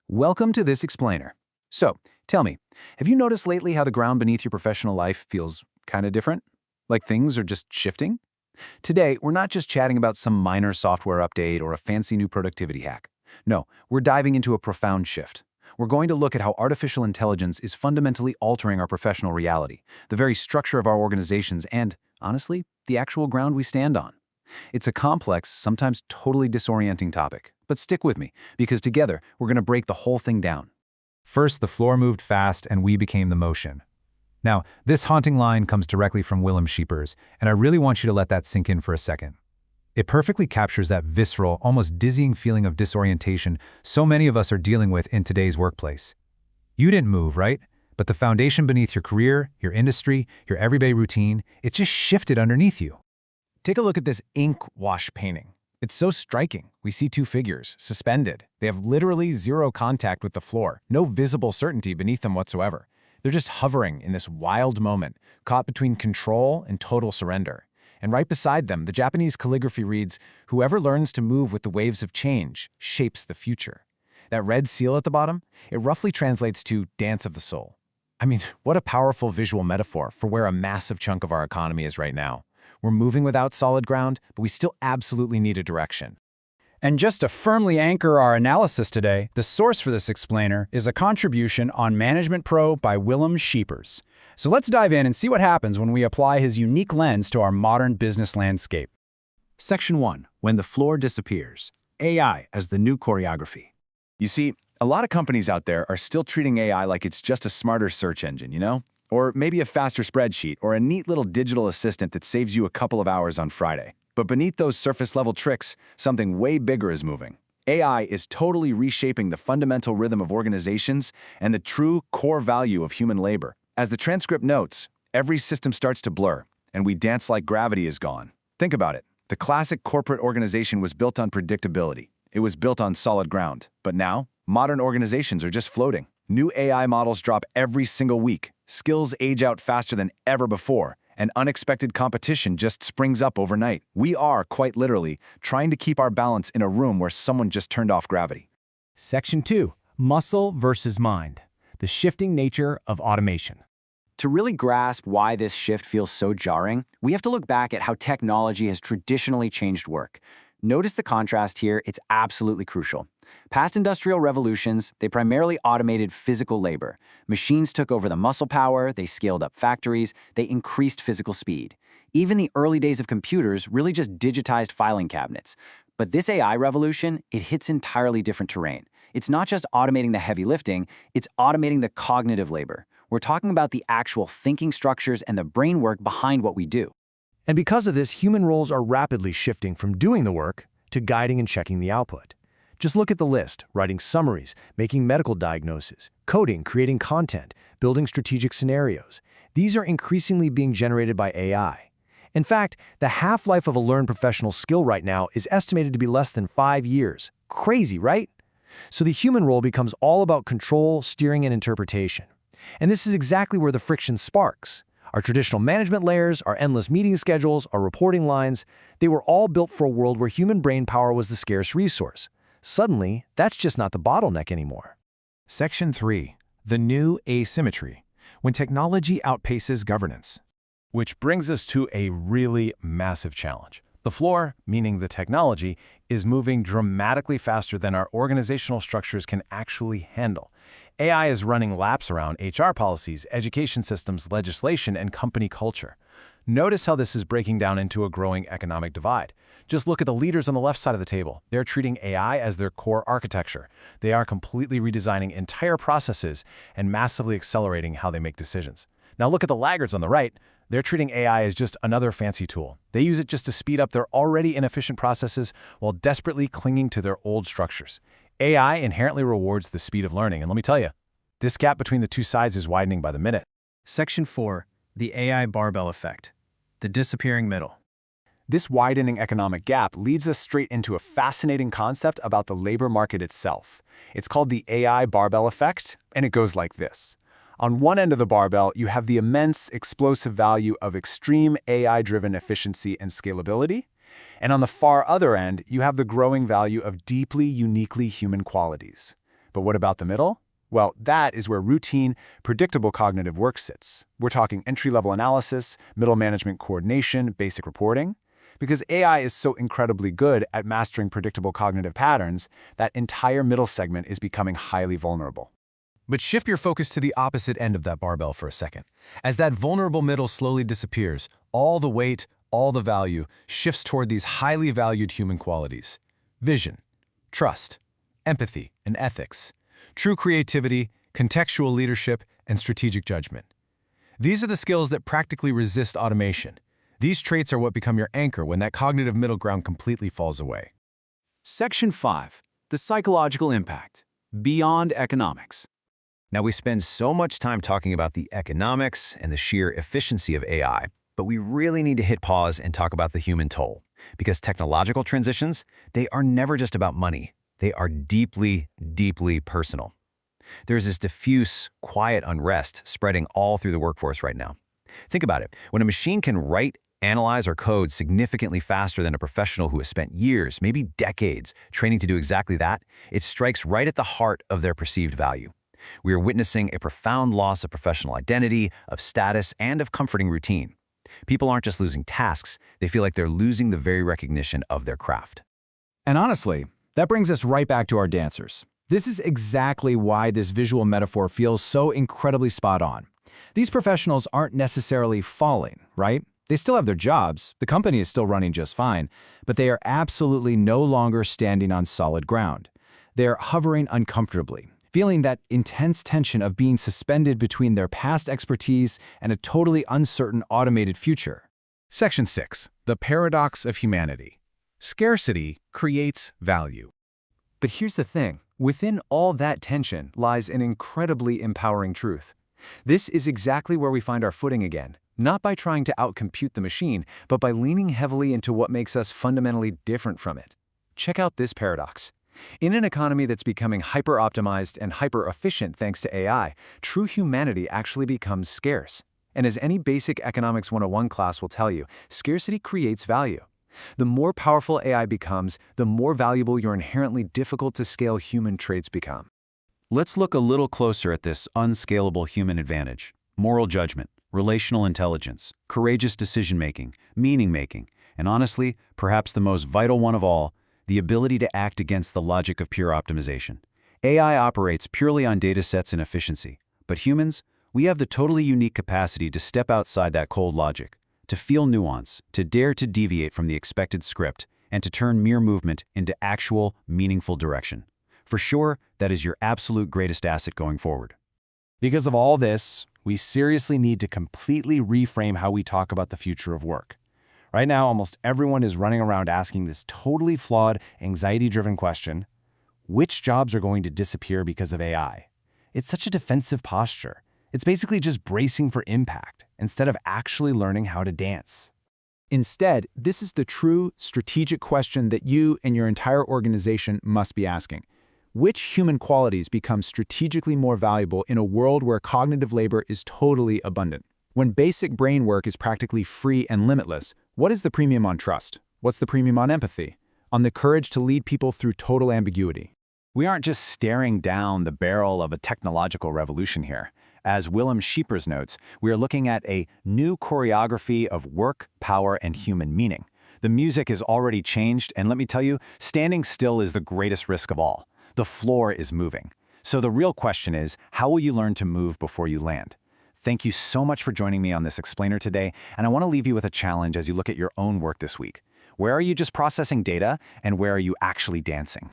Welcome to this explainer. So, tell me, have you noticed lately how the ground beneath your professional life feels kind of different? Like things are just shifting? Today, we're not just chatting about some minor software update or a fancy new productivity hack. No, we're diving into a profound shift. We're going to look at how artificial intelligence is fundamentally altering our professional reality, the very structure of our organizations, and, honestly, the actual ground we stand on. It's a complex, sometimes totally disorienting topic, but stick with me, because together we're going to break the whole thing down. First, the floor moved fast and we became the motion. Now, this haunting line comes directly from Willem Scheepers, and I really want you to let that sink in for a second. It perfectly captures that visceral, almost dizzying feeling of disorientation so many of us are dealing with in today's workplace. You didn't move, right? But the foundation beneath your career, your industry, your everyday routine, it just shifted underneath you. Take a look at this ink wash painting. It's so striking. We see two figures, suspended. They have literally zero contact with the floor, no visible certainty beneath them whatsoever. They're just hovering in this wild moment, caught between control and total surrender. And right beside them, the Japanese calligraphy reads, "Whoever learns to move with the waves of change shapes the future." That red seal at the bottom, it roughly translates to dance of the soul. I mean, what a powerful visual metaphor for where a massive chunk of our economy is right now. We're moving without solid ground, but we still absolutely need a direction. And just to firmly anchor our analysis today, the source for this explainer is a contribution on Management Pro by Willem Scheepers. So let's dive in and see what happens when we apply his unique lens to our modern business landscape. Section 1. When the floor disappears. AI as the new choreography. You see, a lot of companies out there are still treating AI like it's just a smarter search engine, you know? Or maybe a faster spreadsheet or a neat little digital assistant that saves you a couple of hours on Friday. But beneath those surface-level tricks, something way bigger is moving. AI is totally reshaping the fundamental rhythm of organizations and the true core value of human labor. As the transcript notes, every system starts to blur, and we dance like gravity is gone. Think about it. The classic corporate organization was built on predictability. It was built on solid ground. But now, modern organizations are just floating. New AI models drop every single week. Skills age out faster than ever before, and unexpected competition just springs up overnight. We are, quite literally, trying to keep our balance in a room where someone just turned off gravity. Section 2. Muscle versus mind. The shifting nature of automation. To really grasp why this shift feels so jarring, we have to look back at how technology has traditionally changed work. Notice the contrast here, it's absolutely crucial. Past industrial revolutions, they primarily automated physical labor. Machines took over the muscle power, they scaled up factories, they increased physical speed. Even the early days of computers really just digitized filing cabinets. But this AI revolution, it hits entirely different terrain. It's not just automating the heavy lifting, it's automating the cognitive labor. We're talking about the actual thinking structures and the brain work behind what we do. And because of this, human roles are rapidly shifting from doing the work to guiding and checking the output. Just look at the list: writing summaries, making medical diagnoses, coding, creating content, building strategic scenarios. These are increasingly being generated by AI. In fact, the half-life of a learned professional skill right now is estimated to be less than 5 years. Crazy, right? So the human role becomes all about control, steering, and interpretation. And this is exactly where the friction sparks. Our traditional management layers, our endless meeting schedules, our reporting lines, they were all built for a world where human brain power was the scarce resource. Suddenly, that's just not the bottleneck anymore. Section 3. The new asymmetry. When technology outpaces governance. Which brings us to a really massive challenge. The floor, meaning the technology, is moving dramatically faster than our organizational structures can actually handle. AI is running laps around HR policies, education systems, legislation, and company culture. Notice how this is breaking down into a growing economic divide. Just look at the leaders on the left side of the table. They're treating AI as their core architecture. They are completely redesigning entire processes and massively accelerating how they make decisions. Now look at the laggards on the right. They're treating AI as just another fancy tool. They use it just to speed up their already inefficient processes while desperately clinging to their old structures. AI inherently rewards the speed of learning, and let me tell you, this gap between the two sides is widening by the minute. Section 4. The AI barbell effect. The disappearing middle. This widening economic gap leads us straight into a fascinating concept about the labor market itself. It's called the AI barbell effect, and it goes like this. On one end of the barbell, you have the immense, explosive value of extreme AI-driven efficiency and scalability. And on the far other end, you have the growing value of deeply, uniquely human qualities. But what about the middle? Well, that is where routine, predictable cognitive work sits. We're talking entry-level analysis, middle management coordination, basic reporting. Because AI is so incredibly good at mastering predictable cognitive patterns, that entire middle segment is becoming highly vulnerable. But shift your focus to the opposite end of that barbell for a second. As that vulnerable middle slowly disappears, all the weight, all the value shifts toward these highly valued human qualities: vision, trust, empathy, and ethics, true creativity, contextual leadership, and strategic judgment. These are the skills that practically resist automation. These traits are what become your anchor when that cognitive middle ground completely falls away. Section 5. The psychological impact. Beyond economics. Now, we spend so much time talking about the economics and the sheer efficiency of AI, but we really need to hit pause and talk about the human toll. Because technological transitions, they are never just about money. They are deeply, deeply personal. There's this diffuse, quiet unrest spreading all through the workforce right now. Think about it. When a machine can write, analyze, or code significantly faster than a professional who has spent years, maybe decades, training to do exactly that, it strikes right at the heart of their perceived value. We are witnessing a profound loss of professional identity, of status, and of comforting routine. People aren't just losing tasks, they feel like they're losing the very recognition of their craft. And honestly, that brings us right back to our dancers. This is exactly why this visual metaphor feels so incredibly spot on. These professionals aren't necessarily falling, right? They still have their jobs, the company is still running just fine, but they are absolutely no longer standing on solid ground. They are hovering uncomfortably, feeling that intense tension of being suspended between their past expertise and a totally uncertain automated future. Section 6. The paradox of humanity. Scarcity creates value. But here's the thing. Within all that tension lies an incredibly empowering truth. This is exactly where we find our footing again, not by trying to outcompute the machine, but by leaning heavily into what makes us fundamentally different from it. Check out this paradox. In an economy that's becoming hyper-optimized and hyper-efficient thanks to AI, true humanity actually becomes scarce. And as any basic economics 101 class will tell you, scarcity creates value. The more powerful AI becomes, the more valuable your inherently difficult-to-scale human traits become. Let's look a little closer at this unscalable human advantage: moral judgment, relational intelligence, courageous decision-making, meaning-making, and honestly, perhaps the most vital one of all, the ability to act against the logic of pure optimization. AI operates purely on data sets and efficiency, but humans, we have the totally unique capacity to step outside that cold logic, to feel nuance, to dare to deviate from the expected script, and to turn mere movement into actual, meaningful direction. For sure, that is your absolute greatest asset going forward. Because of all this, we seriously need to completely reframe how we talk about the future of work. Right now, almost everyone is running around asking this totally flawed, anxiety-driven question: which jobs are going to disappear because of AI? It's such a defensive posture. It's basically just bracing for impact instead of actually learning how to dance. Instead, this is the true strategic question that you and your entire organization must be asking. Which human qualities become strategically more valuable in a world where cognitive labor is totally abundant? When basic brain work is practically free and limitless, what is the premium on trust? What's the premium on empathy? On the courage to lead people through total ambiguity? We aren't just staring down the barrel of a technological revolution here. As Willem Scheepers notes, we are looking at a new choreography of work, power, and human meaning. The music is already changed, and let me tell you, standing still is the greatest risk of all. The floor is moving. So the real question is, how will you learn to move before you land? Thank you so much for joining me on this explainer today, and I want to leave you with a challenge as you look at your own work this week. Where are you just processing data, and where are you actually dancing?